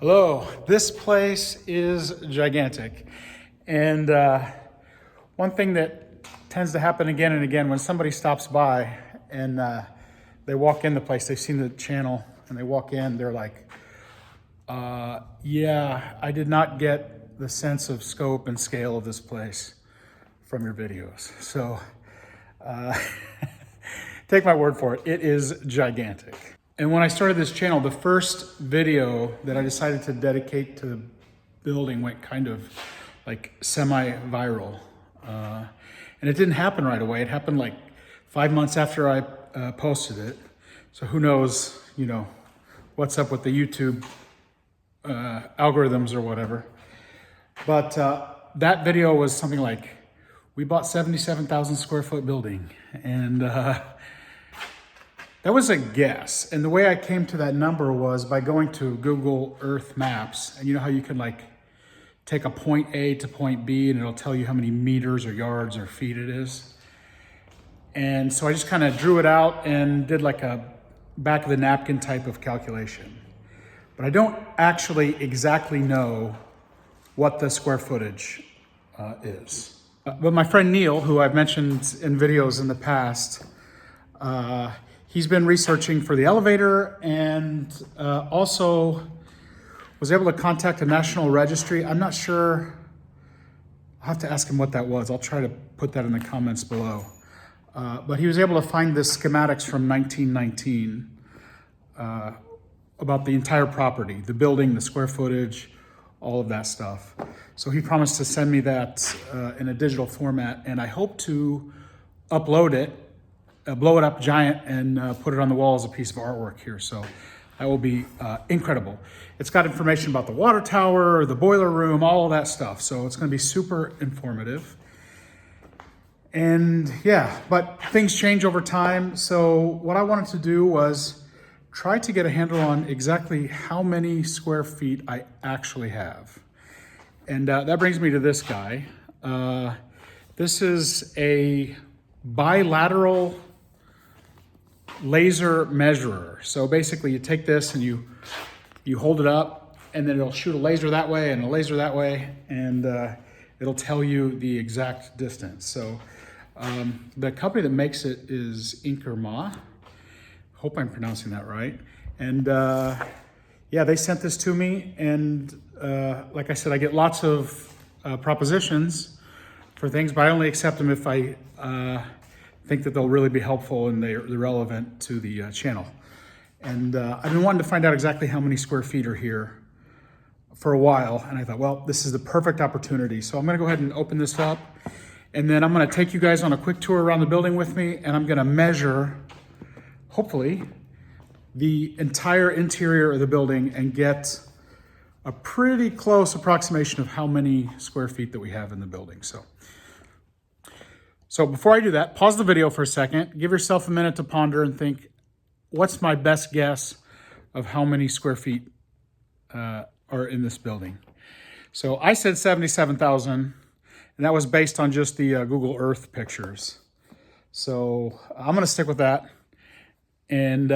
Hello, this place is gigantic. And one thing that tends to happen again and again when somebody stops by and they walk in the place, they've seen the channel and they walk in, they're like, yeah, I did not get the sense of scope and scale of this place from your videos. So take my word for it, it is gigantic. And when I started this channel, the first video that I decided to dedicate to the building went kind of like semi-viral. And it didn't happen right away. It happened like 5 months after I posted it. So who knows, you know, what's up with the YouTube algorithms or whatever. But that video was something like, we bought 77,000 square foot building. And that was a guess. And the way I came to that number was by going to Google Earth Maps. And you know how you can like take a point A to point B and it'll tell you how many meters or yards or feet it is. And so I just kind of drew it out and did like a back of the napkin type of calculation. But I don't actually exactly know what the square footage is. But my friend Neil, who I've mentioned in videos in the past, he's been researching for the elevator and also was able to contact a national registry. I'm not sure, I'll have to ask him what that was. I'll try to put that in the comments below. But he was able to find the schematics from 1919 about the entire property, the building, the square footage, all of that stuff. So he promised to send me that in a digital format, and I hope to upload it, blow it up giant and put it on the wall as a piece of artwork here. So that will be incredible. It's got information about the water tower, the boiler room, all of that stuff. So it's gonna be super informative. And yeah, but things change over time. So what I wanted to do was try to get a handle on exactly how many square feet I actually have. And that brings me to this guy. This is a bilateral laser measurer. So basically you take this and you hold it up and then it'll shoot a laser that way and a laser that way, and it'll tell you the exact distance. So the company that makes it is Inkerma. Hope I'm pronouncing that right. And yeah, they sent this to me, and like I said, I get lots of propositions for things, but I only accept them if I think that they'll really be helpful and they're relevant to the channel. And I've been wanting to find out exactly how many square feet are here for a while, and I thought, well, this is the perfect opportunity. So I'm gonna go ahead and open this up, and then I'm gonna take you guys on a quick tour around the building with me, and I'm gonna measure, hopefully, the entire interior of the building and get a pretty close approximation of how many square feet that we have in the building. So before I do that, pause the video for a second, give yourself a minute to ponder and think, what's my best guess of how many square feet are in this building? So I said 77,000, and that was based on just the Google Earth pictures. So I'm gonna stick with that. And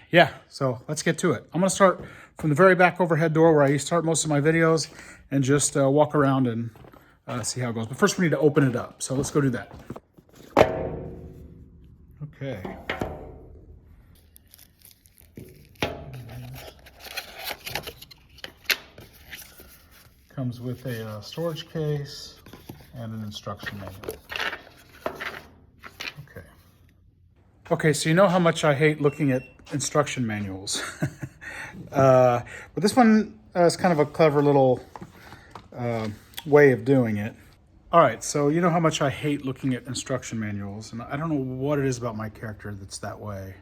yeah, so let's get to it. I'm gonna start from the very back overhead door where I start most of my videos and just walk around and see how it goes. But first we need to open it up. So let's go do that. Okay. Comes with a storage case and an instruction manual. Okay, so you know how much I hate looking at instruction manuals. But this one is kind of a clever little way of doing it. All right, so you know how much I hate looking at instruction manuals, and I don't know what it is about my character that's that way.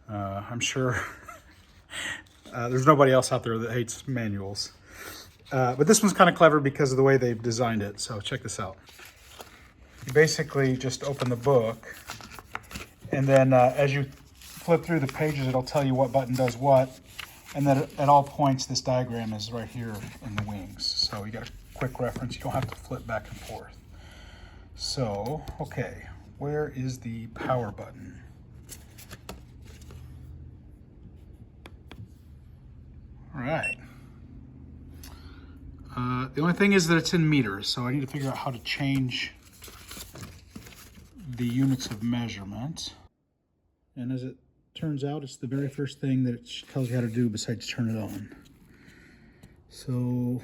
I'm sure there's nobody else out there that hates manuals. But this one's kind of clever because of the way they've designed it. So check this out. You basically just open the book, and then as you flip through the pages, it'll tell you what button does what. And then at all points, this diagram is right here in the wings. So you got a quick reference. You don't have to flip back and forth. So, okay, where is the power button? All right. The only thing is that it's in meters, so I need to figure out how to change the units of measurement. And as it turns out, it's the very first thing that it tells you how to do besides turn it on. So,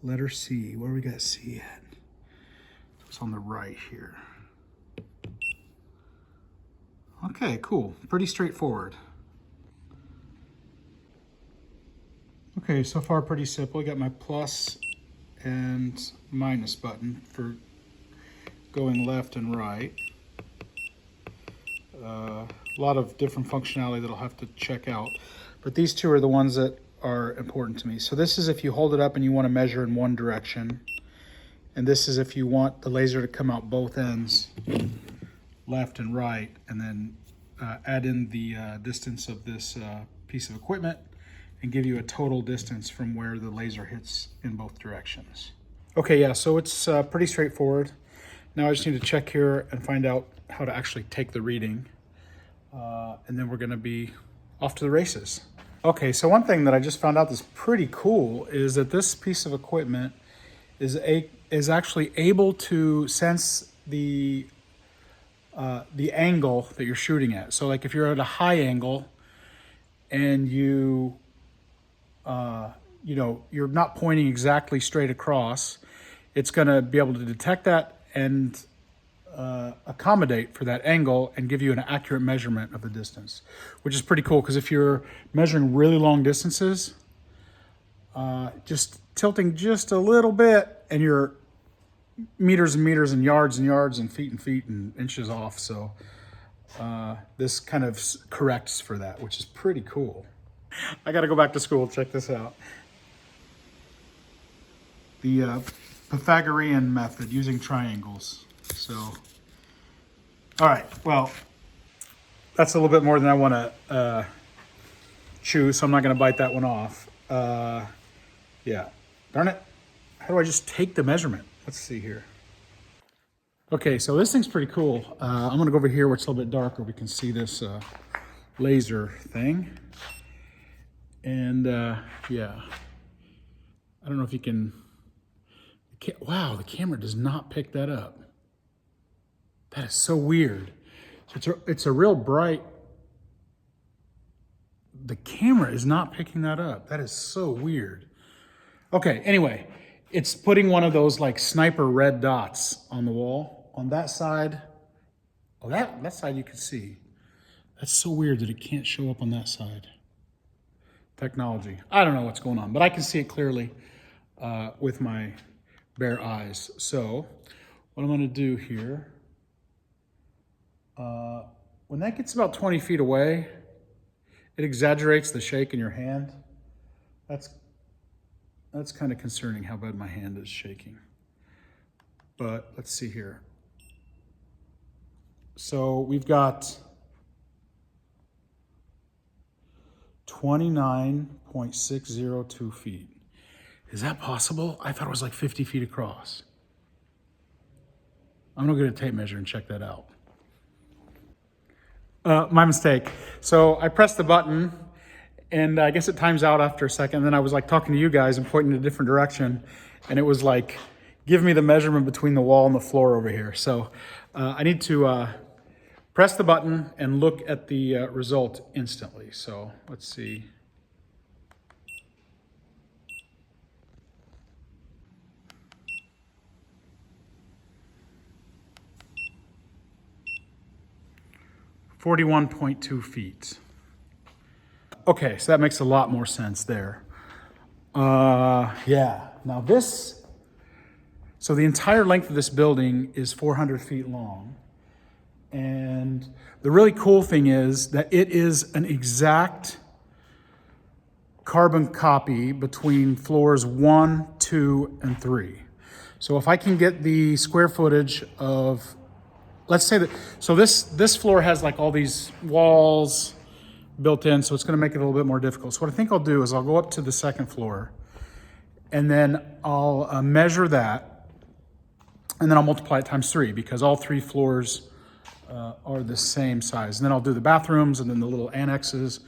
letter C, where we got C at? It's on the right here. Okay, cool, pretty straightforward. Okay, so far pretty simple. I got my plus and minus button for going left and right. A lot of different functionality that I'll have to check out, but these two are the ones that are important to me. So this is if you hold it up and you want to measure in one direction, and this is if you want the laser to come out both ends, left and right, and then add in the distance of this piece of equipment and give you a total distance from where the laser hits in both directions. Okay, yeah, so it's pretty straightforward. Now I just need to check here and find out how to actually take the reading. And then we're gonna be off to the races. Okay, so one thing that I just found out that's pretty cool is that this piece of equipment is actually able to sense the angle that you're shooting at. So like if you're at a high angle and you're not pointing exactly straight across, it's gonna be able to detect that and accommodate for that angle and give you an accurate measurement of the distance, which is pretty cool because if you're measuring really long distances, just tilting just a little bit and you're meters and meters and yards and feet and inches off. So this kind of corrects for that, which is pretty cool. I got to go back to school. Check this out. The Pythagorean method using triangles. So, all right, well, that's a little bit more than I want to chew, so I'm not going to bite that one off. Yeah, darn it. How do I just take the measurement? Let's see here. Okay, so this thing's pretty cool. I'm going to go over here where it's a little bit darker. We can see this laser thing. And yeah, I don't know if you can, wow, the camera does not pick that up. That is so weird. So it's a real bright, the camera is not picking that up. That is so weird. Okay, anyway, it's putting one of those like sniper red dots on the wall. On that side, oh, that side you can see. That's so weird that it can't show up on that side. Technology. I don't know what's going on, but I can see it clearly with my bare eyes. So what I'm going to do here, when that gets about 20 feet away, it exaggerates the shake in your hand. That's kind of concerning how bad my hand is shaking. But let's see here. So we've got 29.602 feet. Is that possible? I thought it was like 50 feet across. I'm gonna get a tape measure and check that out. My mistake. So I pressed the button and I guess it times out after a second. Then I was like talking to you guys and pointing in a different direction. And it was like, give me the measurement between the wall and the floor over here. So I need to press the button and look at the result instantly. So let's see. (41.2 feet). Okay, so that makes a lot more sense there. Yeah, now this, so the entire length of this building is 400 feet long. And the really cool thing is that it is an exact carbon copy between floors 1, 2, and 3. So if I can get the square footage of, let's say that, so this floor has like all these walls built in, so it's gonna make it a little bit more difficult. So what I think I'll do is I'll go up to the second floor and then I'll measure that and then I'll multiply it times 3 because all 3 floors are the same size. And then I'll do the bathrooms and then the little annexes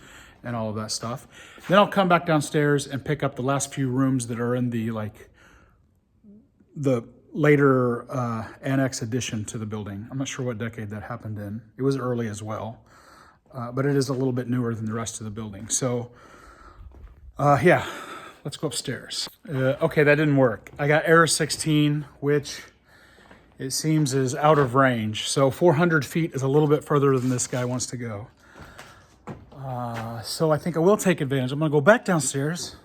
and all of that stuff. Then I'll come back downstairs and pick up the last few rooms that are in the later annex addition to the building. I'm not sure what decade that happened in. It was early as well, but it is a little bit newer than the rest of the building. So yeah, let's go upstairs. Okay, that didn't work. I got error 16, which it seems is out of range. So 400 feet is a little bit further than this guy wants to go. So I think I will take advantage. I'm gonna go back downstairs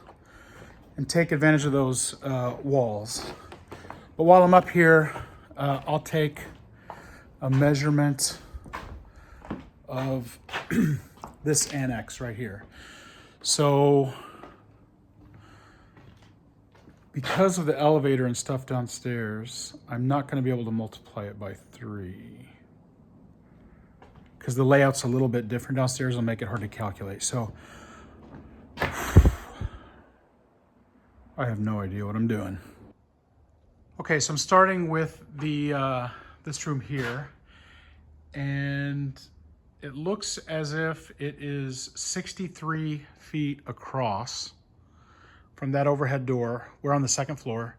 and take advantage of those walls. But while I'm up here, I'll take a measurement of this annex right here. So because of the elevator and stuff downstairs, I'm not gonna be able to multiply it by 3. Because the layout's a little bit different downstairs, it'll make it hard to calculate. So I have no idea what I'm doing. Okay, so I'm starting with the this room here, and it looks as if it is 63 feet across from that overhead door. We're on the second floor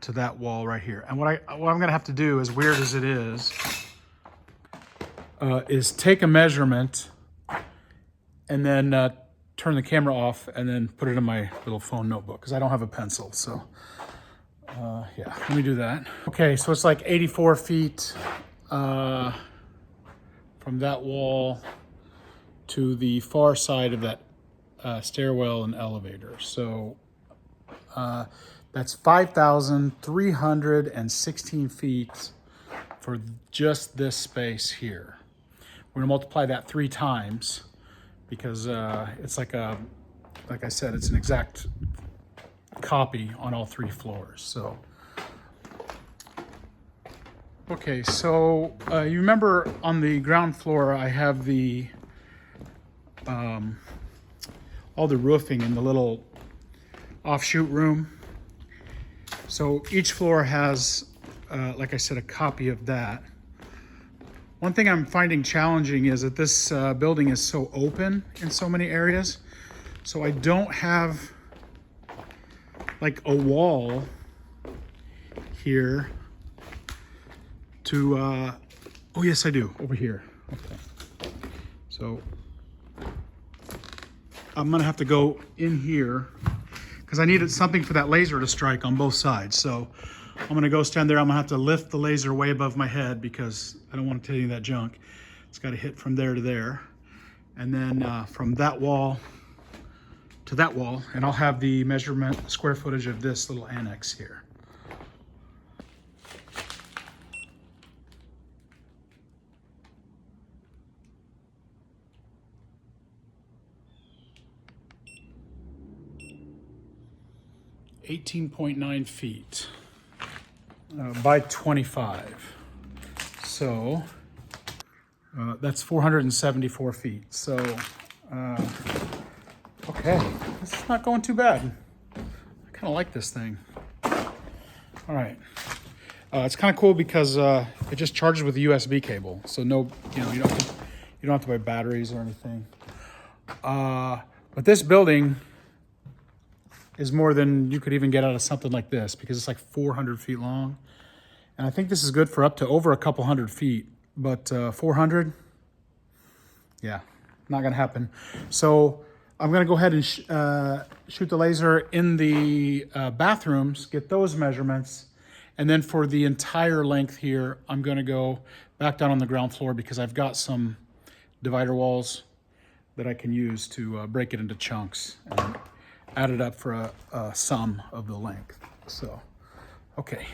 to that wall right here. And what I'm gonna have to do, as weird as it is take a measurement and then turn the camera off and then put it in my little phone notebook because I don't have a pencil. So yeah, let me do that. Okay, so it's like 84 feet from that wall to the far side of that stairwell and elevator. So that's 5,316 feet for just this space here. We're gonna multiply that 3 times because it's like I said, it's an exact copy on all 3 floors. So, okay, so you remember on the ground floor, I have the all the roofing in the little offshoot room. So each floor has, like I said, a copy of that. One thing I'm finding challenging is that this building is so open in so many areas. So I don't have like a wall here to, oh yes I do, over here. Okay. So I'm gonna have to go in here because I needed something for that laser to strike on both sides. So I'm gonna go stand there. I'm gonna have to lift the laser way above my head because I don't want to take any of that junk. It's got to hit from there to there. And then from that wall to that wall, and I'll have the measurement square footage of this little annex here. (18.9 feet by 25. So that's 474 feet. So, okay, this is not going too bad. I kind of like this thing. All right. It's kind of cool because it just charges with a USB cable. So no, you don't have to buy batteries or anything. But this building is more than you could even get out of something like this because it's like 400 feet long. And I think this is good for up to over a couple hundred feet, but 400, yeah, not gonna happen. So I'm gonna go ahead and shoot the laser in the bathrooms, get those measurements, and then for the entire length here, I'm gonna go back down on the ground floor because I've got some divider walls that I can use to break it into chunks and add it up for a sum of the length. So, okay.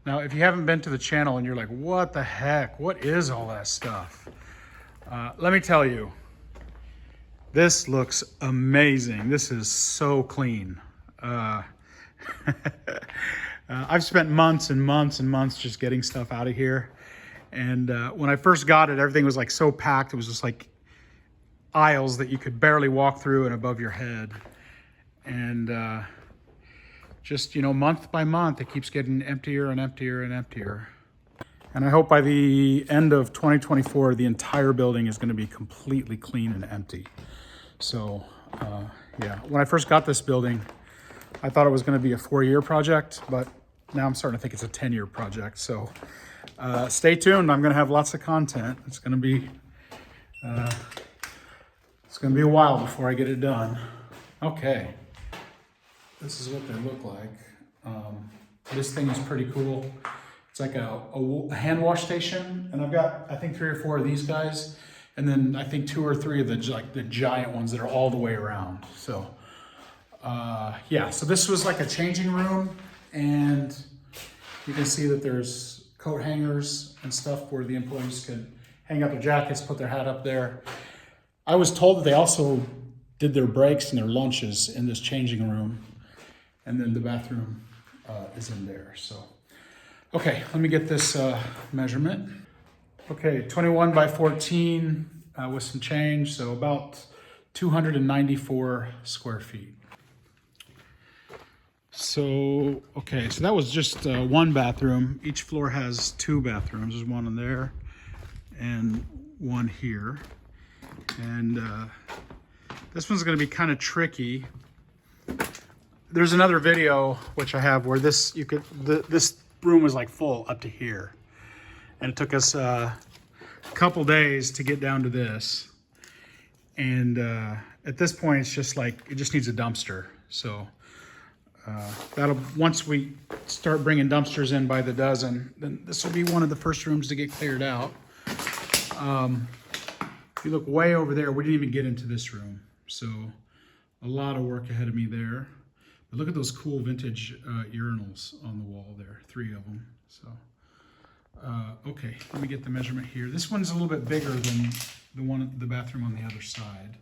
Now, if you haven't been to the channel and you're like, what the heck? What is all that stuff? Let me tell you, this looks amazing. This is so clean. I've spent months and months and months just getting stuff out of here. And when I first got it, everything was like so packed. It was just like aisles that you could barely walk through and above your head. And just, month by month, it keeps getting emptier and emptier and emptier. And I hope by the end of 2024, the entire building is going to be completely clean and empty. So yeah, when I first got this building, I thought it was going to be a 4-year project, but now I'm starting to think it's a 10-year project. So stay tuned. I'm going to have lots of content. It's going to be a while before I get it done. Okay, this is what they look like. This thing is pretty cool. It's like a hand wash station, and I've got, I think, 3 or 4 of these guys, and then I think 2 or 3 of the giant ones that are all the way around. So yeah, so this was like a changing room, and you can see that there's coat hangers and stuff where the employees could hang up their jackets, put their hat up there. I was told that they also did their breaks and their lunches in this changing room, and then the bathroom is in there. So okay, let me get this measurement. Okay, 21 by 14 with some change, so about 294 square feet. So, okay, so that was just one bathroom. Each floor has 2 bathrooms. There's one in there and one here. And this one's gonna be kind of tricky. There's another video, which I have, where this room was like full up to here. And it took us a couple days to get down to this. And at this point, it's just like, it just needs a dumpster. So once we start bringing dumpsters in by the dozen, then this will be one of the first rooms to get cleared out. If you look way over there, we didn't even get into this room. So a lot of work ahead of me there. But look at those cool vintage urinals on the wall there, 3 of them. So, okay, let me get the measurement here. This one's a little bit bigger than the bathroom on the other side.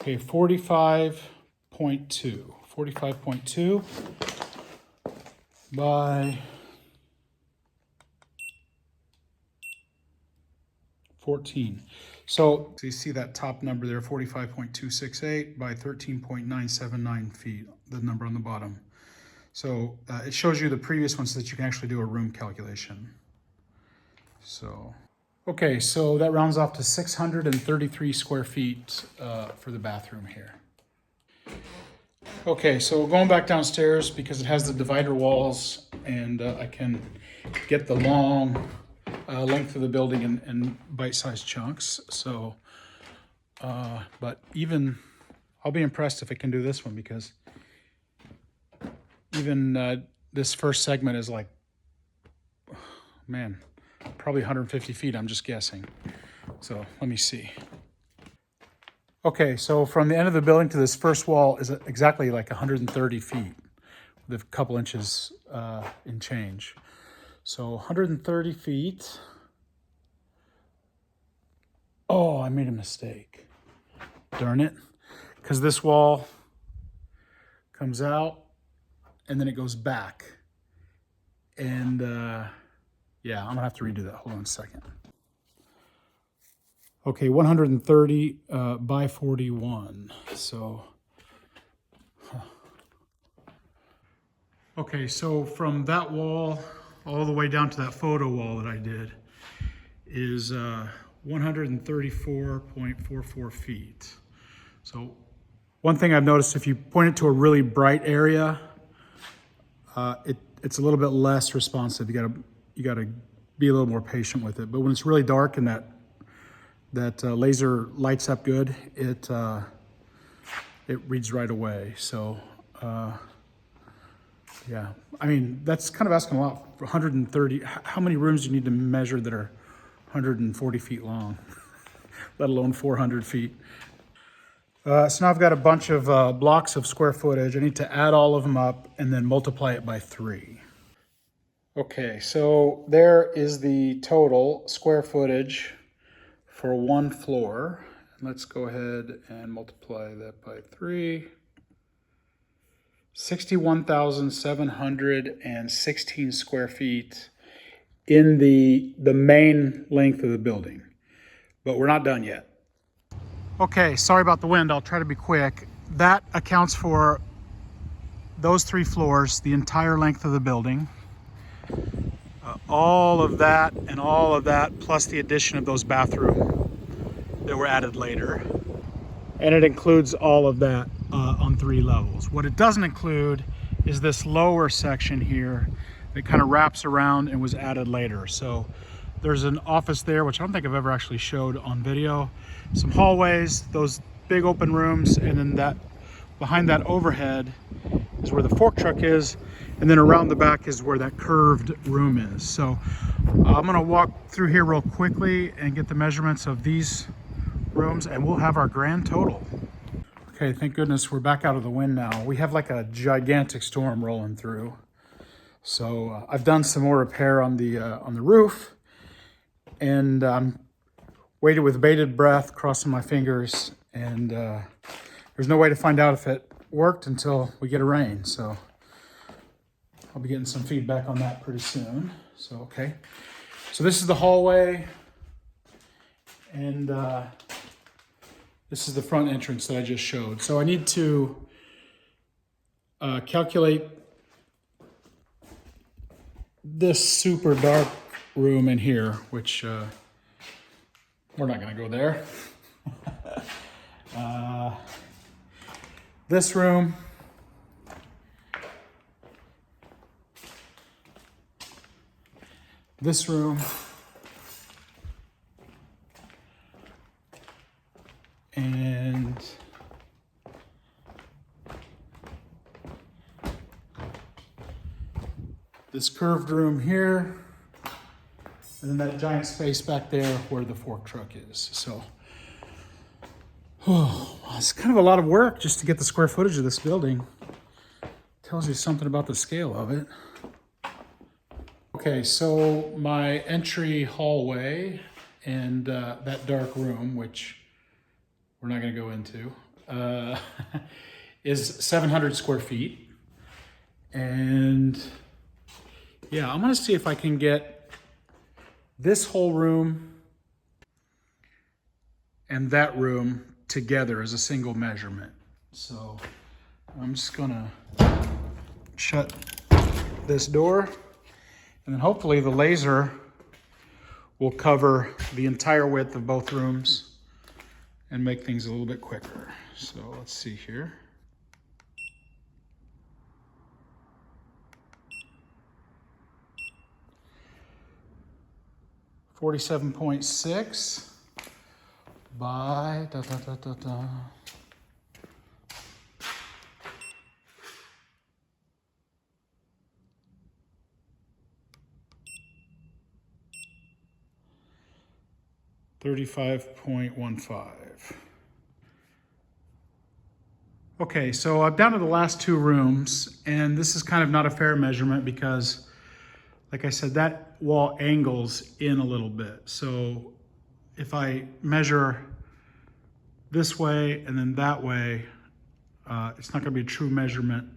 Okay, 45.2 by 14. So you see that top number there, 45.268 by 13.979 feet, the number on the bottom. So it shows you the previous one so that you can actually do a room calculation. So, okay, so that rounds off to 633 square feet for the bathroom here. Okay, so going back downstairs, because it has the divider walls, and I can get the long length of the building in bite-sized chunks. So, but even, I'll be impressed if it can do this one, because even this first segment is like, man, probably 150 feet, I'm just guessing. So let me see. Okay, so from the end of the building to this first wall is exactly like 130 feet, with a couple inches in change. So 130 feet. Oh, I made a mistake. Darn it. Because this wall comes out and then it goes back. And yeah, I'm gonna have to redo that. Hold on a second. Okay, 130 by 41. So, okay, so from that wall all the way down to that photo wall that I did is 134.44 feet. So one thing I've noticed, if you point it to a really bright area, it's a little bit less responsive. You gotta be a little more patient with it. But when it's really dark and that laser lights up good, it reads right away. So yeah, I mean, that's kind of asking a lot. 130, how many rooms do you need to measure that are 140 feet long, let alone 400 feet? So now I've got a bunch of blocks of square footage. I need to add all of them up and then multiply it by 3. Okay, so there is the total square footage for one floor. Let's go ahead and multiply that by 3. 61,716 square feet in the main length of the building. But we're not done yet. Okay, sorry about the wind. I'll try to be quick. that accounts for those 3 floors, the entire length of the building. All of that and all of that, plus the addition of those bathrooms that were added later. And it includes all of that on 3 levels. What it doesn't include is this lower section here that kind of wraps around and was added later. So there's an office there, which I don't think I've ever actually showed on video. Some hallways, those big open rooms, and then that behind that overhead is where the fork truck is, and then around the back is where that curved room is. So I'm gonna walk through here real quickly and get the measurements of these rooms, and we'll have our grand total. Okay, thank goodness we're back out of the wind now. We have like a gigantic storm rolling through. So I've done some more repair on the roof, and I'm waited with bated breath, crossing my fingers, and there's no way to find out if it worked until we get a rain. So I'll be getting some feedback on that pretty soon. So, okay. So this is the hallway, and this is the front entrance that I just showed. So I need to calculate this super dark room in here, which we're not gonna go there. This room, this room, and this curved room here, and then that giant space back there where the fork truck is. So, it's kind of a lot of work just to get the square footage of this building. Tells you something about the scale of it. Okay, so my entry hallway and that dark room, which we're not gonna go into, is 700 square feet. And yeah, I'm gonna see if I can get this whole room and that room together as a single measurement. So I'm just gonna shut this door, and then hopefully the laser will cover the entire width of both rooms and make things a little bit quicker. So let's see here. .6 by 35.15. Okay, so I'm down to the last 2 rooms, and this is kind of not a fair measurement because, like I said, that wall angles in a little bit. So if I measure this way and then that way, it's not gonna be a true measurement.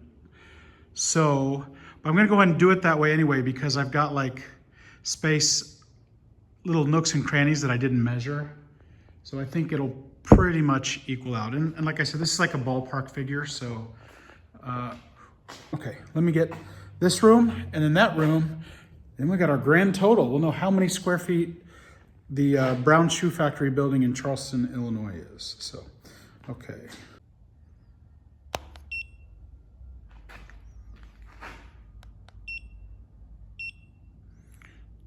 So, but I'm gonna go ahead and do it that way anyway because I've got like space, little nooks and crannies that I didn't measure. So I think it'll pretty much equal out. And like I said, this is like a ballpark figure. So, okay, let me get this room and then that room. Then we got our grand total. We'll know how many square feet the Brown Shoe Factory building in Charleston, Illinois is. So, okay.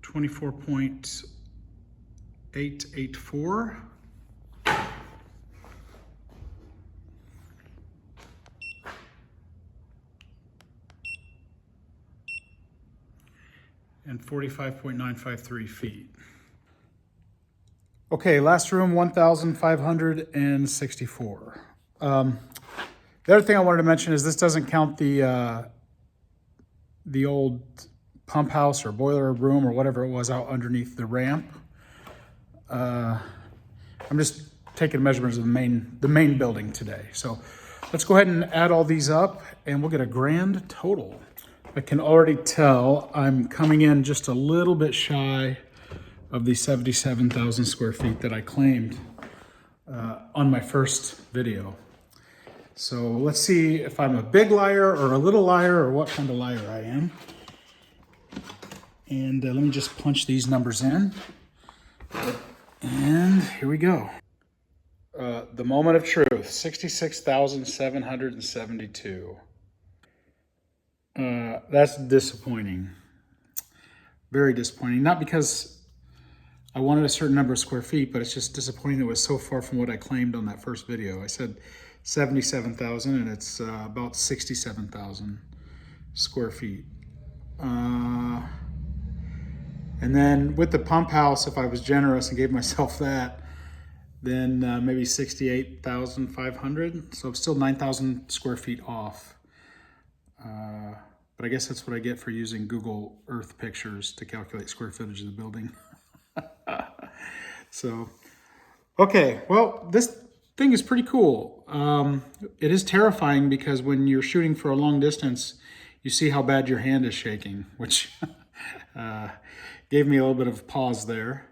$24.884. And 45.953 feet. Okay, last room, 1,564. The other thing I wanted to mention is this doesn't count the old pump house or boiler room or whatever it was out underneath the ramp. I'm just taking measurements of the main building today. So let's go ahead and add all these up and we'll get a grand total. I can already tell I'm coming in just a little bit shy of the 77,000 square feet that I claimed on my first video. So let's see if I'm a big liar or a little liar or what kind of liar I am. And let me just punch these numbers in. And here we go. The moment of truth, 66,772. That's disappointing. Very disappointing. Not because I wanted a certain number of square feet, but it's just disappointing that it was so far from what I claimed on that first video. I said 77,000 and it's about 67,000 square feet. And then with the pump house, if I was generous and gave myself that, then maybe 68,500. So I'm still 9,000 square feet off. But I guess that's what I get for using Google Earth pictures to calculate square footage of the building. So, okay, well, this thing is pretty cool. It is terrifying because when you're shooting for a long distance, you see how bad your hand is shaking, which gave me a little bit of pause there.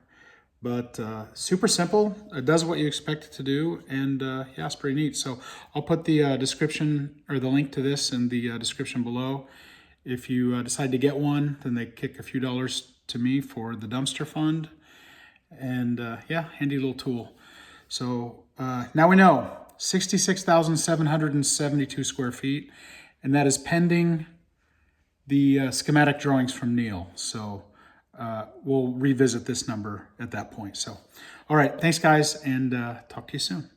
But super simple. It does what you expect it to do, and yeah, it's pretty neat. So I'll put the description or the link to this in the description below. If you decide to get one, then they kick a few dollars to me for the dumpster fund. And yeah, handy little tool. So now we know 66,772 square feet, and that is pending the schematic drawings from Neil. So we'll revisit this number at that point. So, all right, thanks guys, and talk to you soon.